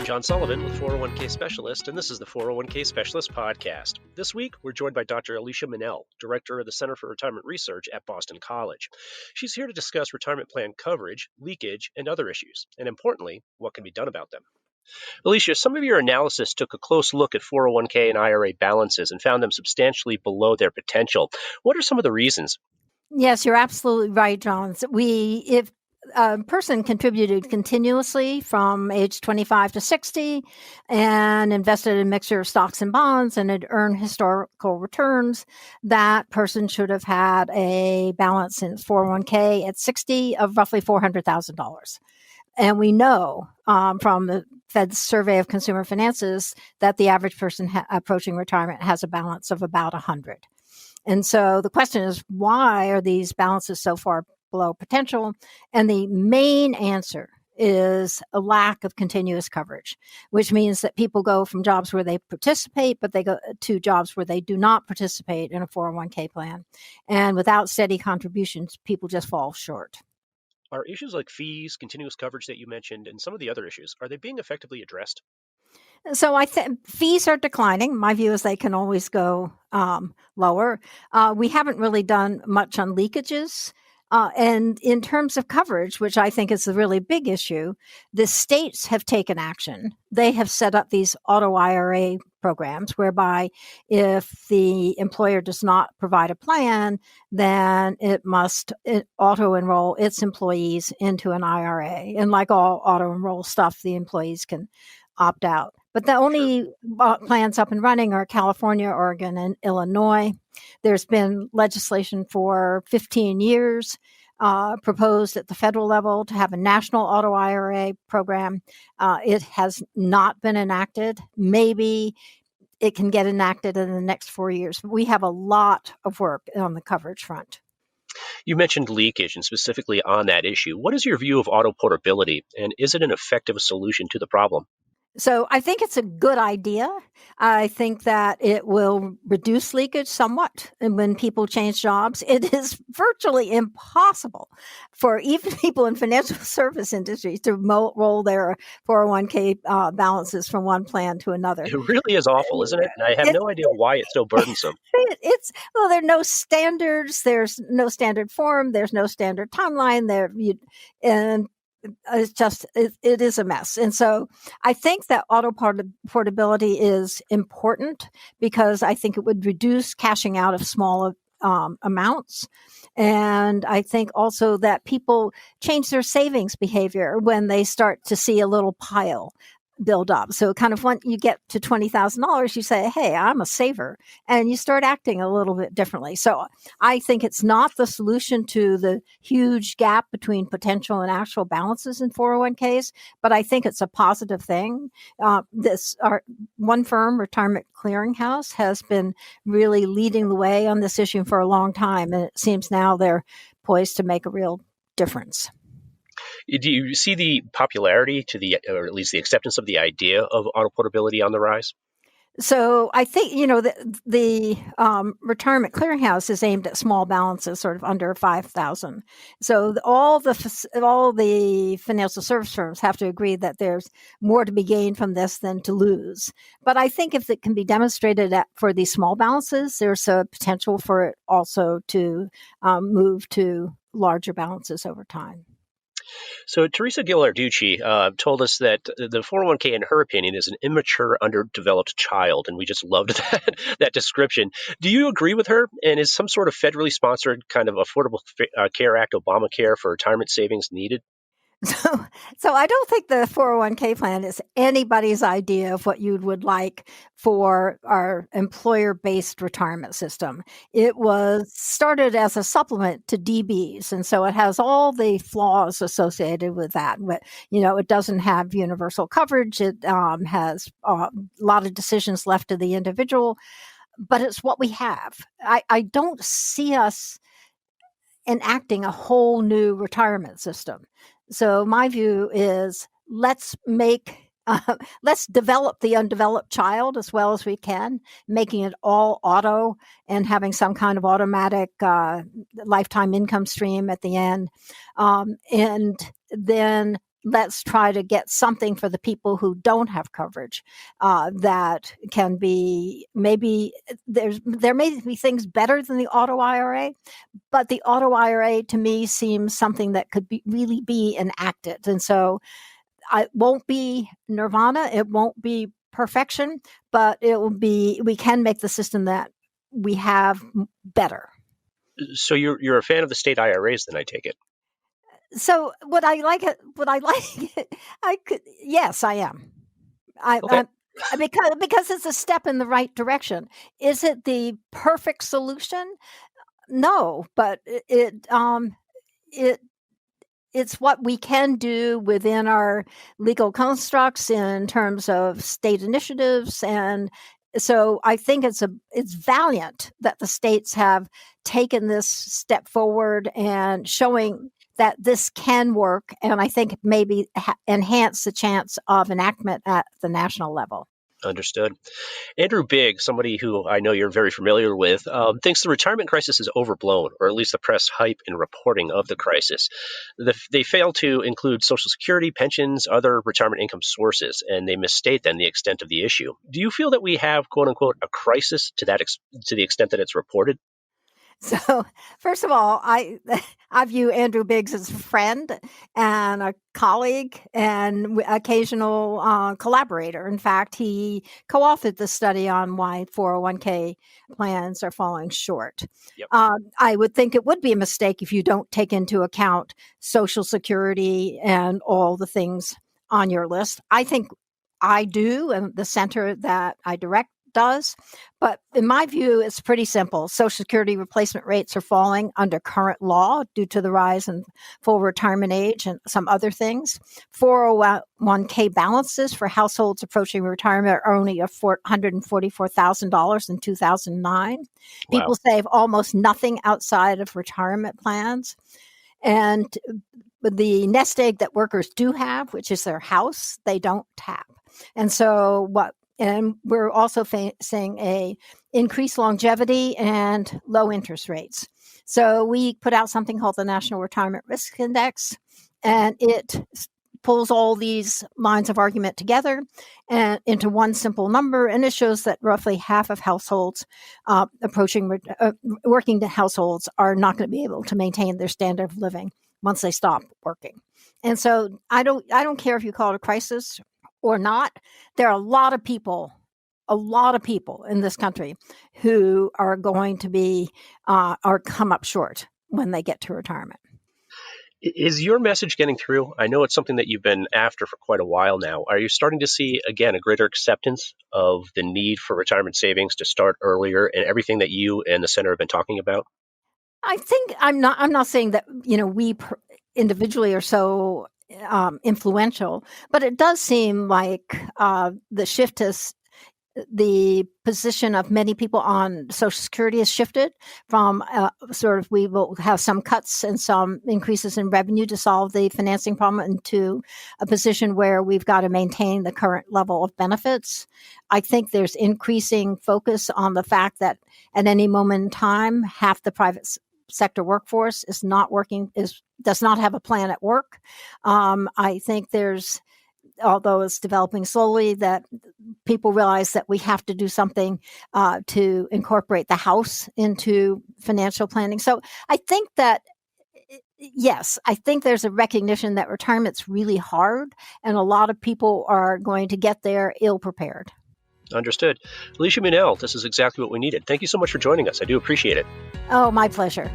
John Sullivan with 401k Specialist, and this is the 401k Specialist Podcast. This week, we're joined by Dr. Alicia Munnell, Director of the Center for Retirement Research at Boston College. She's here to discuss retirement plan coverage, leakage, and other issues, and importantly, what can be done about them. Alicia, some of your analysis took a close look at 401k and IRA balances and found them substantially below their potential. What are some of the reasons? Yes, you're absolutely right, John. If a person contributed continuously from age 25 to 60 and invested in a mixture of stocks and bonds and had earned historical returns, that person should have had a balance in 401k at 60 of roughly $400,000. And we know from the Fed's survey of consumer finances that the average person approaching retirement has a balance of about 100. And so the question is, why are these balances so far below potential? And the main answer is a lack of continuous coverage, which means that people go from jobs where they participate, but they go to jobs where they do not participate in a 401k plan. And without steady contributions, people just fall short. Are issues like fees, continuous coverage that you mentioned, and some of the other issues, are they being effectively addressed? So I think fees are declining. My view is they can always go lower. We haven't really done much on leakages. And in terms of coverage, which I think is a really big issue, the states have taken action. They have set up these auto IRA programs whereby if the employer does not provide a plan, then it must auto enroll its employees into an IRA. And like all auto enroll stuff, the employees can opt out. But the only plans up and running are California, Oregon, and Illinois. There's been legislation for 15 years proposed at the federal level to have a national auto IRA program. It has not been enacted. Maybe it can get enacted in the next 4 years. We have a lot of work on the coverage front. You mentioned leakage, and specifically on that issue. What is your view of auto portability, and is it an effective solution to the problem? So I think it's a good idea. I think that it will reduce leakage somewhat. And when people change jobs, it is virtually impossible for even people in financial service industries to roll their 401k balances from one plan to another. It really is awful, isn't it? And I have no idea why it's so burdensome. There are no standards. There's no standard form. There's no standard timeline. It's just, it is a mess. And so I think that auto portability is important because I think it would reduce cashing out of small amounts. And I think also that people change their savings behavior when they start to see a little pile build up. So kind of when you get to $20,000, you say, hey, I'm a saver, and you start acting a little bit differently. So I think it's not the solution to the huge gap between potential and actual balances in 401ks, but I think it's a positive thing. Our one firm, Retirement Clearinghouse, has been really leading the way on this issue for a long time, and it seems now they're poised to make a real difference. Do you see the popularity or at least the acceptance of the idea of auto portability on the rise? So I think, the Retirement Clearinghouse is aimed at small balances, sort of under 5,000. So all the financial service firms have to agree that there's more to be gained from this than to lose. But I think if it can be demonstrated for these small balances, there's a potential for it also to move to larger balances over time. So Teresa Ghilarducci told us that the 401k, in her opinion, is an immature, underdeveloped child, and we just loved that description. Do you agree with her? And is some sort of federally sponsored kind of Affordable Care Act, Obamacare, for retirement savings needed? So I don't think the 401k plan is anybody's idea of what you would like for our employer-based retirement system. It was started as a supplement to DBs, and so it has all the flaws associated with that. But, it doesn't have universal coverage. It has a lot of decisions left to the individual, but it's what we have. I don't see us enacting a whole new retirement system. So my view is let's develop the undeveloped child as well as we can, making it all auto and having some kind of automatic lifetime income stream at the end. And then let's try to get something for the people who don't have coverage that can be maybe there may be things better than the auto IRA, but the auto IRA to me seems something that could really be enacted. And so it won't be nirvana, it won't be perfection, but it will be, we can make the system that we have better. So you're a fan of the state IRAs, then, I take it. So yes, I am. Okay. Because it's a step in the right direction. Is it the perfect solution? No, but it's what we can do within our legal constructs in terms of state initiatives. And so I think it's valiant that the states have taken this step forward and showing that this can work, and I think maybe enhance the chance of enactment at the national level. Understood. Andrew Bigg, somebody who I know you're very familiar with, thinks the retirement crisis is overblown, or at least the press hype and reporting of the crisis. They fail to include Social Security, pensions, other retirement income sources, and they misstate then the extent of the issue. Do you feel that we have, quote unquote, a crisis to the extent that it's reported? So, first of all, I view Andrew Biggs as a friend and a colleague and occasional collaborator. In fact, he co-authored the study on why 401k plans are falling short. Yep. I would think it would be a mistake if you don't take into account Social Security and all the things on your list. I think I do, and the center that I direct does. But in my view, it's pretty simple. Social Security replacement rates are falling under current law due to the rise in full retirement age and some other things. 401k balances for households approaching retirement are only $144,000 in 2009. Wow. People save almost nothing outside of retirement plans. And the nest egg that workers do have, which is their house, they don't tap. And so and we're also seeing a increased longevity and low interest rates. So we put out something called the National Retirement Risk Index, and it pulls all these lines of argument together and into one simple number, and it shows that roughly half of households working households are not going to be able to maintain their standard of living once they stop working. And so I don't care if you call it a crisis or not. There are a lot of people in this country who are going to be or come up short when they get to retirement. Is your message getting through? I know it's something that you've been after for quite a while now. Are you starting to see, again, a greater acceptance of the need for retirement savings to start earlier and everything that you and the center have been talking about? I think I'm not saying that, we individually are so influential, but it does seem like the shift to the position of many people on Social Security has shifted from we will have some cuts and some increases in revenue to solve the financing problem into a position where we've got to maintain the current level of benefits. I think there's increasing focus on the fact that at any moment in time, half the private sector workforce is not working, does not have a plan at work. I think although it's developing slowly, that people realize that we have to do something to incorporate the house into financial planning. So I think that, yes, I think there's a recognition that retirement's really hard, and a lot of people are going to get there ill-prepared. Understood. Alicia Munnell, this is exactly what we needed. Thank you so much for joining us. I do appreciate it. Oh, my pleasure.